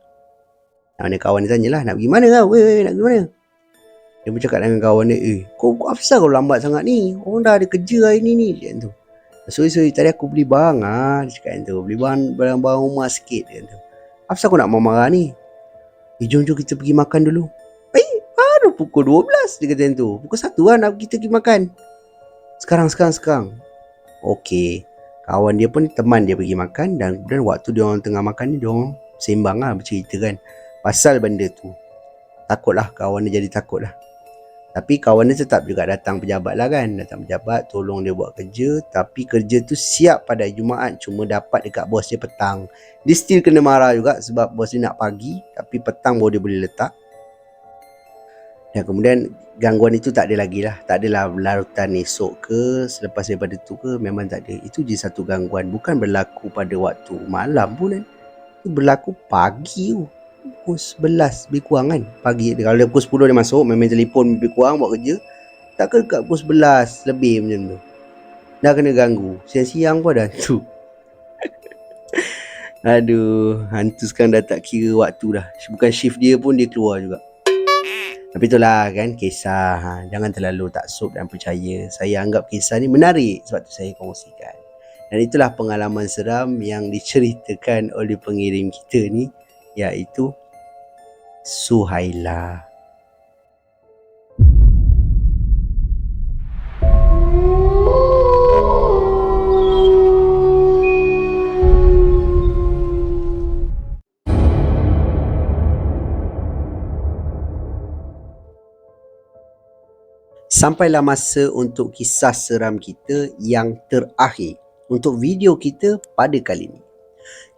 Kawan dia tanyalah, nak pergi mana kau? Nak pergi mana? Dia bercakap dengan kawan dia, kau apa kau lambat sangat ni? Orang dah ada kerja hari ni. Dia tu. Sorry, tadi aku beli barang. Dia cakap tu, beli barang rumah sikit. Dia tu. Apa kau nak marah ni? Jom kita pergi makan dulu. Baru pukul 12 dia kata tu. Pukul 1 lah nak kita pergi makan. Sekarang. Okey. Kawan dia pun teman dia pergi makan dan kemudian waktu dia orang tengah makan ni, dia orang sembang lah, bercerita kan pasal benda tu. Takutlah, kawan dia jadi takut lah. Tapi kawan dia tetap juga datang pejabat lah kan. Datang pejabat, tolong dia buat kerja. Tapi kerja tu siap pada Jumaat, cuma dapat dekat bos dia petang. Dia still kena marah juga sebab bos dia nak pagi, tapi petang baru dia boleh letak. Dan kemudian gangguan itu tak ada lagi lah. Tak adalah larutan esok ke, selepas daripada tu ke, memang tak ada. Itu je satu gangguan. Bukan berlaku pada waktu malam pun kan. Itu berlaku pagi tu. Pukul 11 lebih kurang kan. Pagi, kalau dia pukul 10 dia masuk, main telefon lebih kurang buat kerja. Takkan dekat pukul 11 lebih macam tu. Dah kena ganggu. Siang-siang pun ada hantu. Aduh, hantu sekarang dah tak kira waktu dah. Bukan shift dia pun dia keluar juga. Tapi itulah kan kisah. Jangan terlalu taksub dan percaya. Saya anggap kisah ni menarik, sebab tu saya kongsikan. Dan itulah pengalaman seram yang diceritakan oleh pengirim kita ni, iaitu Suhaila. Sampailah masa untuk kisah seram kita yang terakhir untuk video kita pada kali ini.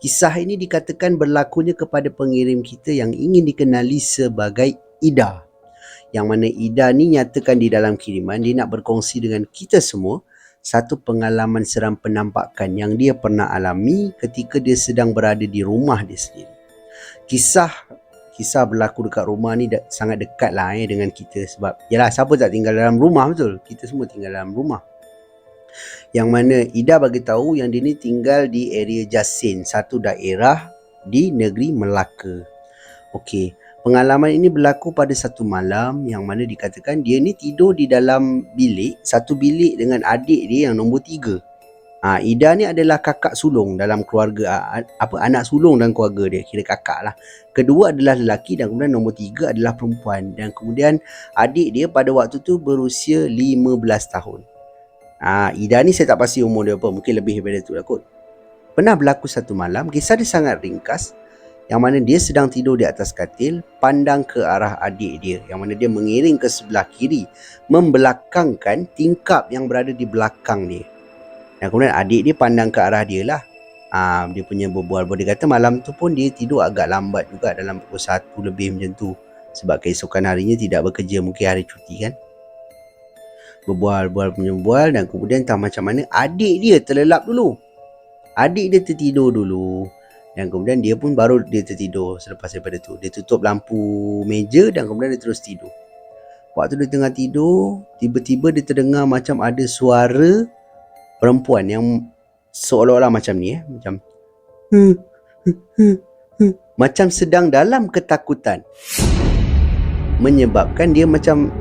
Kisah ini dikatakan berlakunya kepada pengirim kita yang ingin dikenali sebagai Ida. Yang mana Ida ni nyatakan di dalam kiriman dia nak berkongsi dengan kita semua satu pengalaman seram penampakan yang dia pernah alami ketika dia sedang berada di rumah dia sendiri. Kisah berlaku dekat rumah ni sangat dekat lah dengan kita sebab yalah, siapa tak tinggal dalam rumah, betul? Kita semua tinggal dalam rumah. Yang mana Ida bagi tahu yang dia ni tinggal di area Jasin, satu daerah di negeri Melaka. Okey, pengalaman ini berlaku pada satu malam yang mana dikatakan dia ni tidur di dalam bilik, satu bilik dengan adik dia yang nombor 3. Ida ni adalah kakak sulung dalam keluarga, anak sulung dalam keluarga dia, kira kakak lah. Kedua adalah lelaki dan kemudian nombor 3 adalah perempuan. Dan kemudian adik dia pada waktu tu berusia 15 tahun. Ida ni saya tak pasti umur dia apa, mungkin lebih daripada tu lah kot. Pernah berlaku satu malam, kisah dia sangat ringkas, yang mana dia sedang tidur di atas katil, pandang ke arah adik dia, yang mana dia mengiring ke sebelah kiri, membelakangkan tingkap yang berada di belakang dia. Dan kemudian adik dia pandang ke arah dia lah. Dia punya berbual. Dia kata malam tu pun dia tidur agak lambat juga, dalam pukul 1 lebih macam tu. Sebab keesokan harinya tidak bekerja, mungkin hari cuti kan. Berbual dan kemudian tak macam mana adik dia terlelap dulu. Adik dia tertidur dulu. Dan kemudian dia pun baru dia tertidur selepas daripada tu. Dia tutup lampu meja dan kemudian dia terus tidur. Waktu dia tengah tidur, tiba-tiba dia terdengar macam ada suara perempuan yang seolah-olah macam ni macam macam sedang dalam ketakutan, menyebabkan dia macam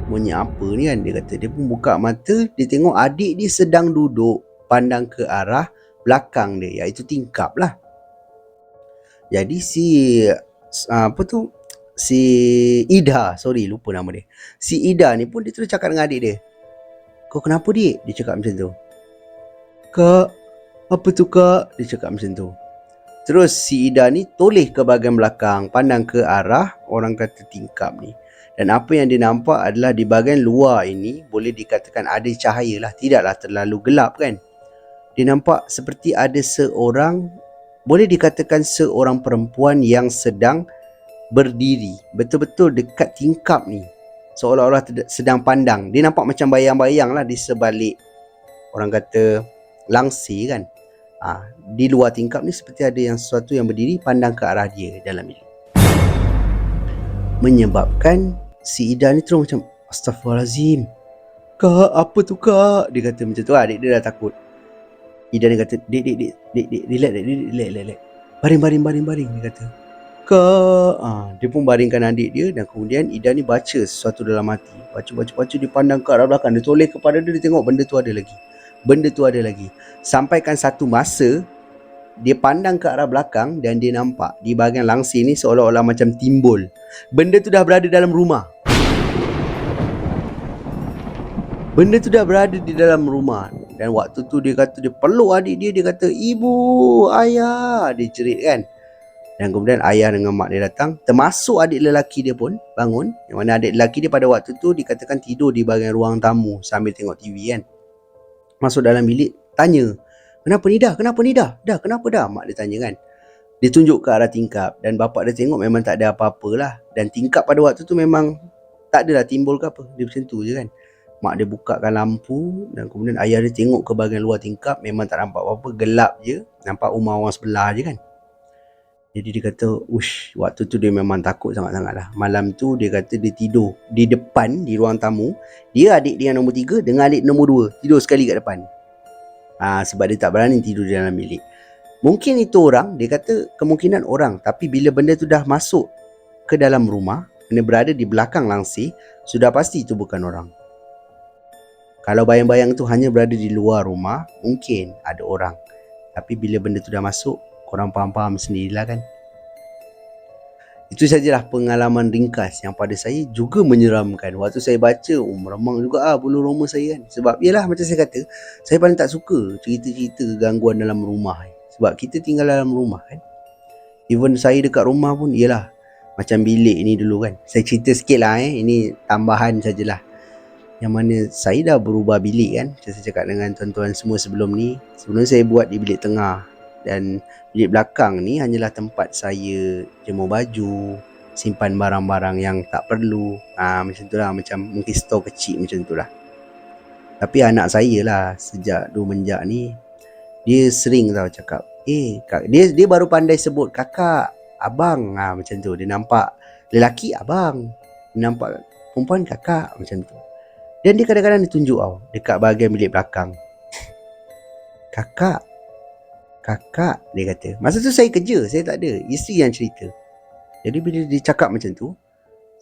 bunyi apa ni kan. Dia kata dia pun buka mata, dia tengok adik dia sedang duduk pandang ke arah belakang dia, iaitu tingkap lah. Jadi si Ida, sorry lupa nama dia. Si Ida ni pun dia terus cakap dengan adik dia, "Kau kenapa dik?" Dia cakap macam tu. "Kak, apa tu kak?" Dia cakap macam tu. Terus si Ida ni toleh ke bahagian belakang, pandang ke arah orang kata tingkap ni. Dan apa yang dia nampak adalah di bahagian luar ini boleh dikatakan ada cahaya lah, tidaklah terlalu gelap kan. Dia nampak seperti ada seorang, boleh dikatakan seorang perempuan yang sedang berdiri betul-betul dekat tingkap ni, seolah-olah sedang pandang. Dia nampak macam bayang-bayang lah di sebalik orang kata langsir kan. Di luar tingkap ni seperti ada yang sesuatu yang berdiri pandang ke arah dia dalam bilik. Menyebabkan si Ida ni terus macam, "Astaghfirullahalazim. Kak, apa tu kak?" Dia kata macam tu. Adik dia dah takut. Ida ni kata, Dek, relax. Baring. Dia kata, "Kak." Dia pun baringkan adik dia dan kemudian Ida ni baca sesuatu dalam hati. Baca, dia pandang ke arah belakang. Dia toleh kepada dia tengok benda tu ada lagi. Sampaikan satu masa dia pandang ke arah belakang dan dia nampak di bahagian langsir ni seolah-olah macam timbul. Benda tu dah berada dalam rumah. Dan waktu tu dia kata dia peluk adik dia. Dia kata, "Ibu, ayah." Dia cerit kan. Dan kemudian ayah dengan mak dia datang, termasuk adik lelaki dia pun bangun. Yang mana adik lelaki dia pada waktu tu dikatakan tidur di bahagian ruang tamu sambil tengok TV kan. Masuk dalam bilik, tanya, Kenapa ni dah? Kenapa dah? Mak dia tanya kan. Dia tunjuk ke arah tingkap dan bapak dia tengok memang tak ada apa-apa lah. Dan tingkap pada waktu tu memang tak adalah timbul ke apa. Dia macam tu je kan. Mak dia bukakan lampu dan kemudian ayah dia tengok ke bahagian luar tingkap. Memang tak nampak apa-apa, gelap je. Nampak rumah orang sebelah je kan. Jadi dia kata, waktu tu dia memang takut sangat-sangat lah. Malam tu dia kata dia tidur di depan, di ruang tamu. Dia, adik dia yang nombor 3 dengan adik nombor 2 tidur sekali kat depan. Sebab dia tak berani tidur di dalam bilik. Mungkin itu orang, dia kata kemungkinan orang. Tapi bila benda tu dah masuk ke dalam rumah, benda berada di belakang langsir, sudah pasti itu bukan orang. Kalau bayang-bayang tu hanya berada di luar rumah, mungkin ada orang. Tapi bila benda tu dah masuk, korang faham-faham sendirilah kan. Itu sajalah pengalaman ringkas yang pada saya juga menyeramkan. Waktu saya baca, meremang juga bulu roma saya kan. Sebab yalah macam saya kata, saya paling tak suka cerita-cerita gangguan dalam rumah. Sebab kita tinggal dalam rumah kan. Even saya dekat rumah pun, yalah macam bilik ni dulu kan. Saya cerita sikit lah ini tambahan sajalah. Yang mana saya dah berubah bilik kan. Macam saya cakap dengan tuan-tuan semua sebelum ni. Sebelum saya buat di bilik tengah. Dan bilik belakang ni hanyalah tempat saya jemur baju, simpan barang-barang yang tak perlu. Macam tu lah, macam mungkin store kecil macam tu lah. Tapi anak saya lah sejak menjak ni, dia sering tau cakap, dia baru pandai sebut kakak, abang, macam tu. Dia nampak lelaki abang, dia nampak perempuan kakak, macam tu. Dan dia kadang-kadang dia tunjuk tau dekat bahagian bilik belakang. Kakak, dia kata. Masa tu saya kerja, saya tak ada, isteri yang cerita. Jadi bila dia cakap macam tu,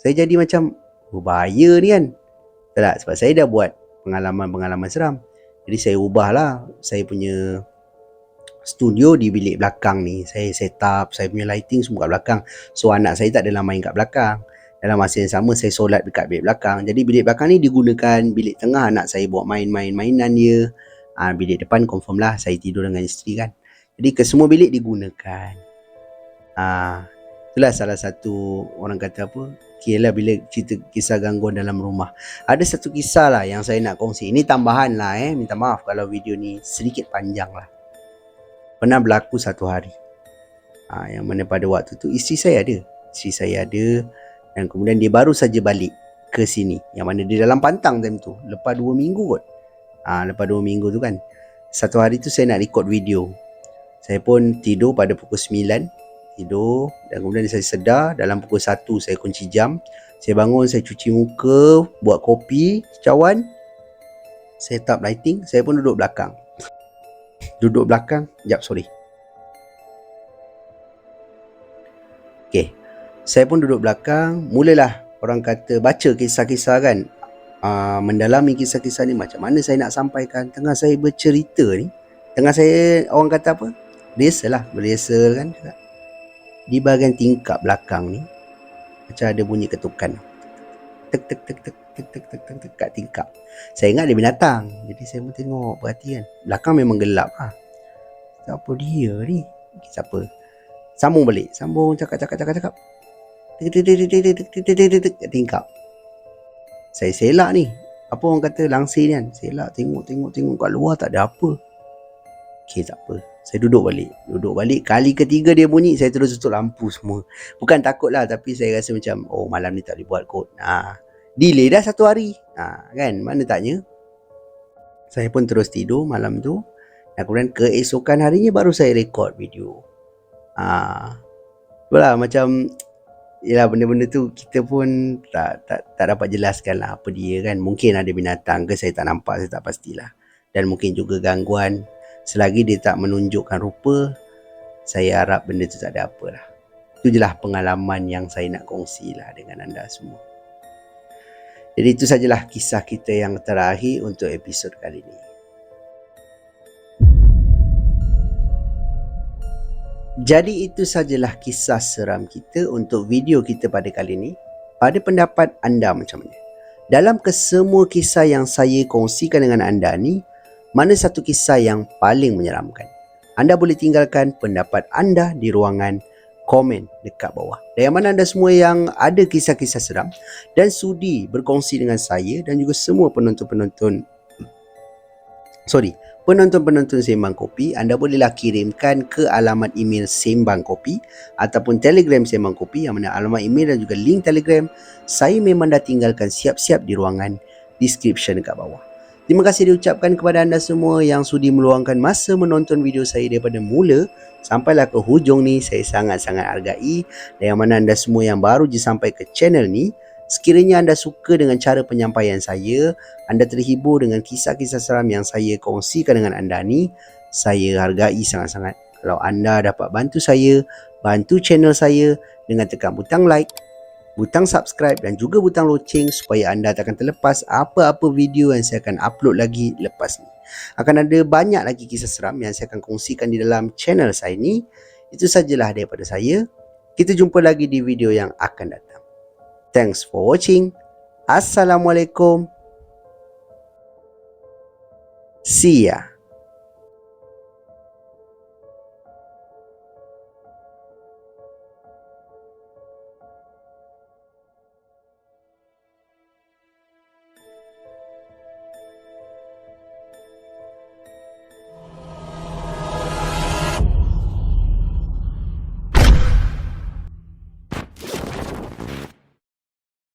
saya jadi macam, bahaya ni kan. Tak, sebab saya dah buat pengalaman seram. Jadi saya ubahlah saya punya studio di bilik belakang ni. Saya set up, saya punya lighting semua kat belakang. So anak saya tak adalah main kat belakang. Dalam masa yang sama saya solat dekat bilik belakang. Jadi bilik belakang ni digunakan bilik tengah, anak saya buat mainan dia. Bilik depan confirm lah saya tidur dengan isteri kan. Jadi ke semua bilik digunakan. Itulah salah satu orang kata apa, kira bila cerita kisah gangguan dalam rumah. Ada satu kisah lah yang saya nak kongsi. Ini tambahan lah minta maaf kalau video ni sedikit panjang lah. Pernah berlaku satu hari. Yang mana pada waktu tu isteri saya ada dan kemudian dia baru saja balik ke sini. Yang mana dia dalam pantang time tu. Lepas 2 minggu kot. Lepas 2 minggu tu kan. Satu hari tu saya nak record video. Saya pun tidur pada pukul 9. Tidur dan kemudian saya sedar dalam pukul 1 saya kunci jam. Saya bangun, saya cuci muka, buat kopi, cawan, set up lighting. Saya pun duduk belakang. Saya pun duduk belakang. Mulalah orang kata baca kisah-kisah kan. Mendalami kisah-kisah ni, macam mana saya nak sampaikan. Tengah saya bercerita ni, Tengah saya, orang kata apa, rehearsal lah, rehearsal kan. Di bahagian tingkap belakang ni macam ada bunyi ketukan, tek tek tek tek tek tek tek tek, tek kat tingkap. Saya ingat dia binatang, jadi saya pun tengok, perhatikan. Belakang memang gelap lah. Siapa dia ni? Siapa? Sambung balik, sambung cakap tek tek tek tek tek tek kat tingkap. Saya selak ni, apa orang kata, langsir ni kan. Selak tengok kat luar tak ada apa. Okey, tak apa. Saya duduk balik. Kali ketiga dia bunyi, saya terus tutup lampu semua. Bukan takut lah, tapi saya rasa macam, oh malam ni tak boleh buat kot. Delay dah 1 hari. Kan, mana taknya. Saya pun terus tidur malam tu. Dan kemudian keesokan harinya baru saya rekod video. Itulah macam, yelah, benda-benda tu kita pun tak dapat jelaskan lah apa dia kan. Mungkin ada binatang ke, saya tak nampak, saya tak pastilah. Dan mungkin juga gangguan. Selagi dia tak menunjukkan rupa, saya harap benda tu tak ada apa lah. Itu je lah pengalaman yang saya nak kongsi lah dengan anda semua. Jadi itu sajalah kisah kita yang terakhir untuk episod kali ini. Jadi itu sajalah kisah seram kita untuk video kita pada kali ini. Pada pendapat anda macam mana? Dalam kesemua kisah yang saya kongsikan dengan anda ni, mana satu kisah yang paling menyeramkan? Anda boleh tinggalkan pendapat anda di ruangan komen dekat bawah. Dan yang mana anda semua yang ada kisah-kisah seram dan sudi berkongsi dengan saya dan juga semua penonton-penonton Sembang Kopi, anda bolehlah kirimkan ke alamat email Sembang Kopi ataupun Telegram Sembang Kopi, yang mana alamat email dan juga link Telegram saya memang dah tinggalkan siap-siap di ruangan description dekat bawah. Terima kasih diucapkan kepada anda semua yang sudi meluangkan masa menonton video saya daripada mula sampailah ke hujung ni. Saya sangat-sangat hargai. Dan yang mana anda semua yang baru je sampai ke channel ni, sekiranya anda suka dengan cara penyampaian saya, anda terhibur dengan kisah-kisah seram yang saya kongsikan dengan anda ni, saya hargai sangat-sangat kalau anda dapat bantu saya, bantu channel saya dengan tekan butang like, butang subscribe dan juga butang loceng supaya anda tak akan terlepas apa-apa video yang saya akan upload lagi lepas ni. Akan ada banyak lagi kisah seram yang saya akan kongsikan di dalam channel saya ni. Itu sajalah daripada saya. Kita jumpa lagi di video yang akan datang. Thanks for watching. Assalamualaikum. See ya.